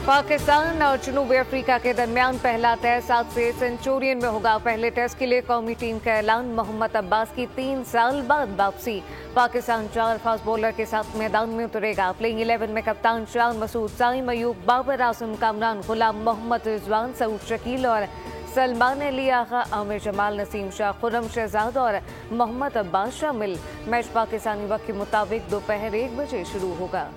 पाकिस्तान और जनूबी अफ्रीका के दरमियान पहला टेस्ट आज से सेंचुरियन में होगा। पहले टेस्ट के लिए कौमी टीम का ऐलान। मोहम्मद अब्बास की 3 साल बाद वापसी। पाकिस्तान 4 फास्ट बॉलर के साथ मैदान में उतरेगा। प्लेइंग 11 में कप्तान शान मसूद, साइम अयूब, बाबर आजम, कामरान गुलाम, मोहम्मद रिजवान, सऊद शकील और सलमान अली आगा, आमिर जमाल, नसीम शाह, खुर्रम शहजाद और मोहम्मद अब्बास शामिल। मैच पाकिस्तानी वक्त के मुताबिक दोपहर 1 बजे शुरू होगा।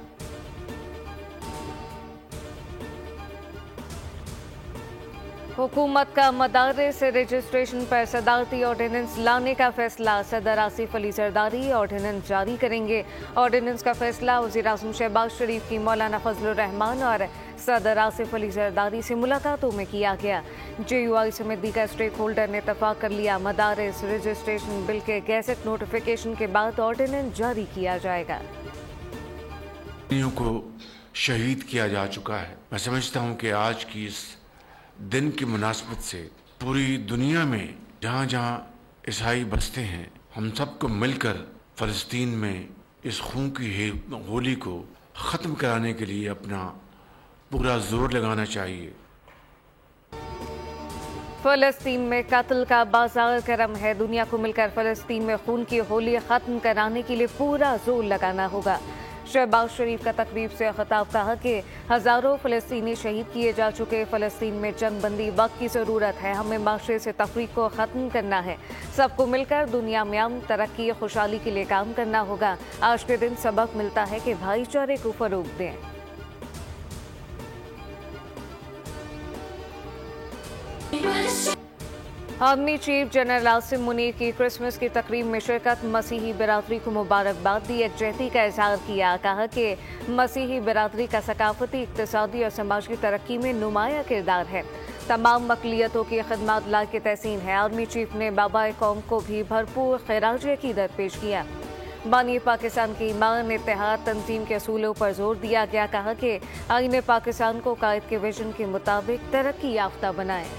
हुकूमत का मदारिस से रजिस्ट्रेशन पर सदारती ऑर्डिनेंस लाने का फैसला। सदर आसिफ अली जरदारी ऑर्डिनेंस जारी करेंगे। ऑर्डिनेंस का फैसला वज़ीर-ए-आज़म शहबाज शरीफ की मौलाना फजलुर रहमान और सदर आसिफ अली जरदारी से मुलाकातों में किया गया। JUI समेत दीगर स्टेक होल्डर ने इत्तफाक कर लिया। मदारिस रजिस्ट्रेशन बिल के गैजेट नोटिफिकेशन के बाद ऑर्डिनेंस जारी किया जाएगा। को शहीद किया जा चुका है। मैं समझता हूँ कि आज की इस दिन की मुनासबत से पूरी दुनिया में जहाँ जहाँ ईसाई बसते हैं, हम सबको मिलकर फ़लस्तीन में इस खून की होली को ख़त्म कराने के लिए अपना पूरा जोर लगाना चाहिए। फ़लस्तीन में कत्ल का बाजार गर्म है। दुनिया को मिलकर फ़लस्तीन में खून की होली ख़त्म कराने के लिए पूरा जोर लगाना होगा। शहबाज शरीफ का तकरीब से खिताब कहा कि हज़ारों फ़लस्तीनी शहीद किए जा चुके। फ़लस्तीन में जंगबंदी वक्त की ज़रूरत है। हमें माशरे से तफरीक को ख़त्म करना है। सबको मिलकर दुनिया में अमन, तरक्की, खुशहाली के लिए काम करना होगा। आज के दिन सबक मिलता है कि भाईचारे को फ़रोग़ दें। Army chief general Asim Munir की क्रिसमस की तकरीब में शिरकत। मसीही बिरादरी को मुबारकबाद दी, यकजहती का इजहार किया। कहा कि मसीही बिरादरी का सकाफती, इक़्तिसादी और समाजी तरक्की में नुमाया किरदार है। तमाम अक़लियतों की खिदमत लायक तहसीन है। आर्मी चीफ ने बाबा कौम को भी भरपूर खिराज अक़ीदत पेश किया। बानी पाकिस्तान की ईमान, इत्तेहाद, तंजीम के असूलों पर जोर दिया गया। कहा कि आईने पाकिस्तान को कायद के विजन के मुताबिक तरक्की याफ्ता बनाए।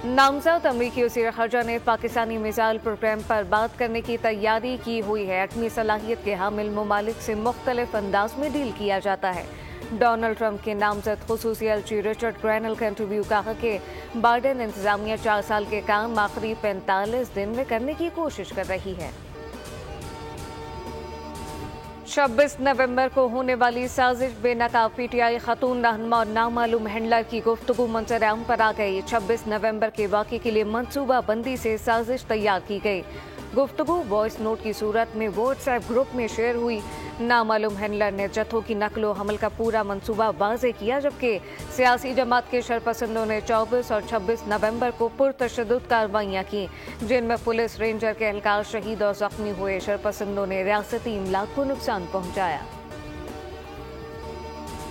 नामजद अमरीकी वज़ीर ख़ारजा ने पाकिस्तानी मिसाइल प्रोग्राम पर बात करने की तैयारी की हुई है। एटमी सलाहियत के हामिल ममालिक से मुख्तलिफ अंदाज में डील किया जाता है। डोनाल्ड ट्रंप के नामजद खुसूसी एलची रिचर्ड ग्रैनल का इंटरव्यू। कहा कि बाइडेन इंतजामिया 4 साल के काम आखिरी 45 दिन में करने की कोशिश कर रही है। 26 नवंबर को होने वाली साजिश बेनकाब। PTI खतून रहनुमा और नामालूम हैंडलर की गुफ्तगू मंजर-ए-आम पर आ गई। 26 नवंबर के वाक़े के लिए मंसूबा बंदी से साजिश तैयार की गई। गुफ्तगू वॉइस नोट की सूरत में व्हाट्सएप ग्रुप में शेयर हुई। नामालूम हैंडलर ने जत्थों की नकलो हमल का पूरा मंसूबा वाज़े किया, जबकि सियासी जमात के शरपसंदों ने 24 और 26 नवंबर को पुरतशद्दुद कार्रवाइयाँ की, जिनमें पुलिस, रेंजर के एहलकार शहीद और जख्मी हुए। शरपसंदों ने रियासती इमलाक को नुकसान पहुँचाया।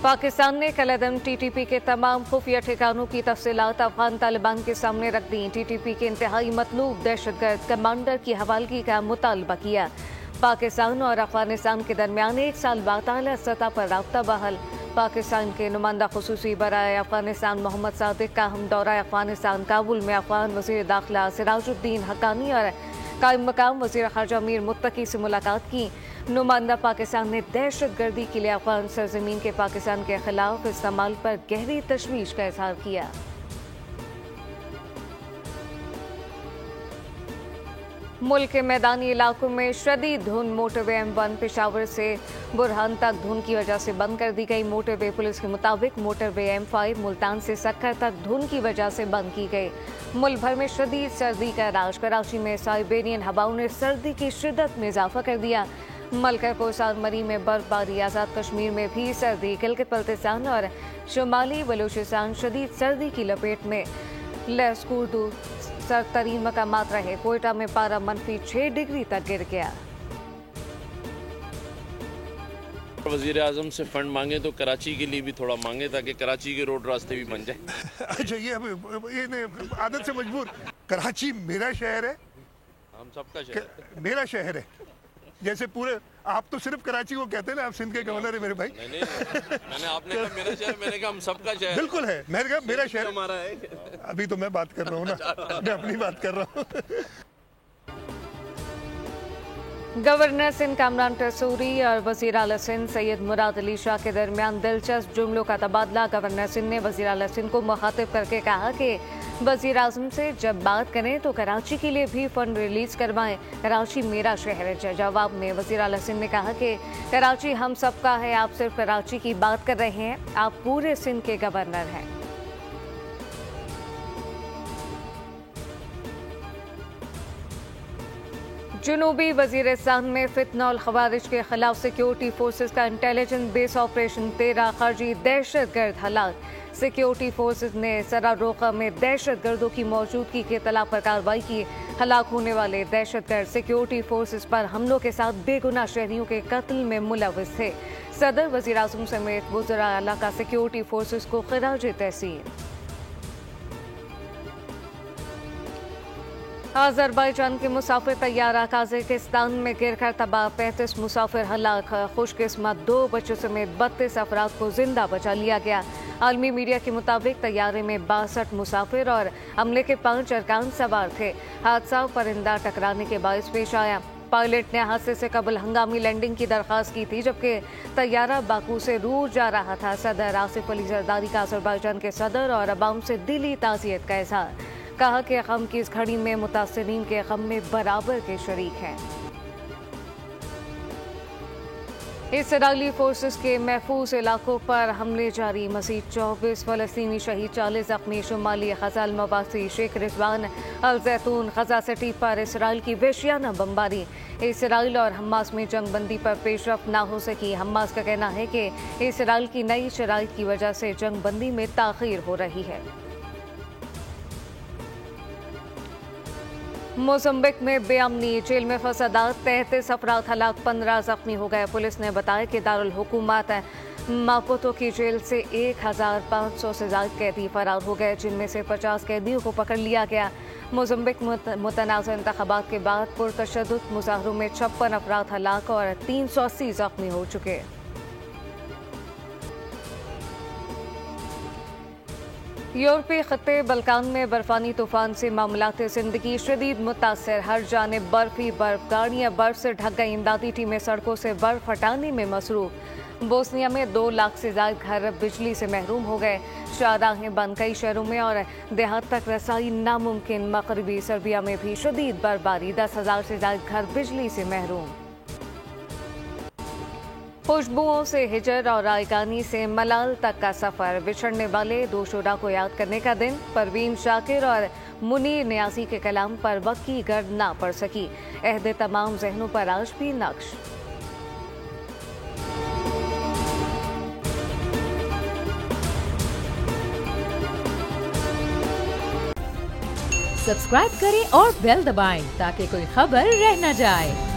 पाकिस्तान ने कलअदम TTP के तमाम खुफिया ठिकानों की तफसीलात अफगान तालिबान के सामने रख दी। TTP के इंतहाई मतलूब दहशतगर्द कमांडर की हवालगी का मुतालबा किया। पाकिस्तान और अफगानिस्तान के दरमियान 1 साल बाद आला सतह पर राब्ता बहाल। पाकिस्तान के नुमाइंदा खुसूसी बराए अफगानिस्तान मोहम्मद सादिक का हम दौरा अफगानिस्तान काबुल में अफगान वज़ीर दाखिला सिराजुद्दीन हक्कानी और कायम मकाम वज़ीर ख़ारजा मीर मुत्तकी से मुलाकात की। नुमाइंदा पाकिस्तान ने दहशतगर्दी के लिए अफगान सरजमीन के पाकिस्तान के खिलाफ इस्तेमाल पर गहरी तशवीश का इजहार किया। मुल्क के मैदानी इलाकों में शदीद धुंध। मोटरवे M1 पेशावर से बुरहान तक धुंध की वजह से बंद कर दी गई। मोटरवे पुलिस के मुताबिक मोटरवे M5 मुल्तान से सक्कर तक धुंध की वजह से बंद की गई। मुल्क भर में शदीद सर्दी का राज। कराची में साइबेरियन हवाओं ने सर्दी की शिद्दत में इजाफा कर दिया। मलका कोसार मरी में बर्फबारी। आज़ाद कश्मीर में भी सर्दी। गिलगित बल्तिस्तान और शुमाली बलूचिस्तान शदीद सर्दी की लपेट में। लस्कुर्दू सरतरीन मकामात रहे। कोयटा में पारा -6 डिग्री तक गिर गया। वज़ीर-ए-आज़म से फंड मांगे तो कराची के लिए भी थोड़ा मांगे, ताकि कराची के रोड रास्ते भी बन जाए। अच्छा, ये आदत से मजबूर। कराची मेरा शहर है, हम सबका शहर है। मेरा शहर है। जैसे पूरे आप तो सिर्फ कराची को कहते हैं ना, आप सिंध के गवर्नर है मेरे भाई। नहीं, मैंने आपने कहा मेरा शहर, मैंने कहा हम सबका शहर। बिल्कुल है, मैंने कहा मेरा शहर हमारा है। अभी तो मैं बात कर रहा हूँ ना, मैं अपनी बात कर रहा हूँ। गवर्नर सिंध कामरान टसूरी और वजीर आला सिंध सैयद मुराद अली शाह के दरमियान दिलचस्प जुमलों का तबादला। गवर्नर सिंध ने वजीर आला सिंध को मुखातिब करके कहा कि वजीर आजम से जब बात करें तो कराची के लिए भी फंड रिलीज करवाएं, कराची मेरा शहर है। जवाब में वजीर आला सिंध ने कहा कि कराची हम सबका है, आप सिर्फ कराची की बात कर रहे हैं, आप पूरे सिंध के गवर्नर हैं। जनूबी वजीरिस्तान में फितना और खवारिज के खिलाफ सिक्योरिटी फोर्सेज का इंटेलिजेंस बेस ऑपरेशन 13 खारजी दहशतगर्द हलाक। सिक्योरिटी फोर्सेज ने सरारोका में दहशतगर्दों की मौजूदगी की इत्तला पर कार्रवाई की। हलाक होने वाले दहशतगर्द सिक्योरिटी फोर्सेज पर हमलों के साथ बेगुनाह शहरियों के कत्ल में मुलव्विस थे। सदर वजीर आज़म समेत वज़रा आला का सिक्योरिटी फोर्सेज को खिराज तहसीन। अज़रबैजान के मुसाफिर तैयारा कजाकिस्तान में गिरकर तबाह, 35 मुसाफिर हलाक। खुशकिस्मत 2 बच्चों समेत 32 अफराद को जिंदा बचा लिया गया। आलमी मीडिया के मुताबिक तैयारे में 62 मुसाफिर और अमले के 5 अरकान सवार थे। हादसा परिंदा टकराने के बायस पेश आया। पायलट ने हादसे से कबल हंगामी लैंडिंग की दरख्वास्त की थी, जबकि तैयारा बाकू से रूस जा रहा था। सदर आसिफ अली जरदारी का अज़रबैजान के सदर और अवाम से दिली ताज़ियत का इज़हार। कहा कि गम की इस घड़ी में मुतासिरीन के गम में बराबर के शरीक हैं। इसराइली फोर्सेस के महफूज इलाकों पर हमले जारी, मज़ीद 24 फ़लस्तीनी शहीद, 40 ज़ख्मी। शुमाली ग़ज़ा मवासी शेख रिजवान अल जैतून ग़ज़ा सिटी पर इसराइल की वहशियाना बमबारी। इसराइल और हमास में जंग बंदी पर पेशरफ ना हो सकी। हमास का कहना है कि इसराइल की नई शराइत की वजह से जंग बंदी में ताख़ीर हो रही है। मोज़म्बिक में बेअमनी, जेल में फसादात, 33 अफराद हलाक, 15 जख्मी हो गए। पुलिस ने बताया कि दारुल हुकूमत मापुतो की जेल से 1500 से ज्यादा कैदी फरार हो गए, जिनमें से 50 कैदियों को पकड़ लिया गया। मोज़म्बिक मुतनाज़ इंतख़ाबात के बाद पुरतशद्दुद मुज़ाहरों में 56 अफराद हलाक और 380 जख्मी हो चुके। यूरोपीय खत्ते बल्कान में बर्फानी तूफान से मामलात जिंदगी शदीद मुतासर। हर जानिब बर्फ ही बर्फ, गाड़ियाँ बर्फ से ढक गई। इमदादी टीमें सड़कों से बर्फ हटाने में मसरूफ। बोस्निया में 2 लाख से ज्यादा घर बिजली से महरूम हो गए। शाहराहें बंद, कई शहरों में और देहात तक रसाई नामुमकिन। मगरबी सर्बिया में भी शदीद बर्फबारी, 10,000 से ज्यादा घर बिजली से महरूम। खुशबुओं से हिजर और रायगानी से मलाल तक का सफर, बिछड़ने वाले 2 शुरा को याद करने का दिन। परवीन शाकिर और मुनीर नियाज़ी के कलाम पर वक्त की गर्द ना पड़ सकी। अहद तमाम जहनों पर आज भी नक्श। सब्सक्राइब करें और बेल दबाएं ताकि कोई खबर रह न जाए।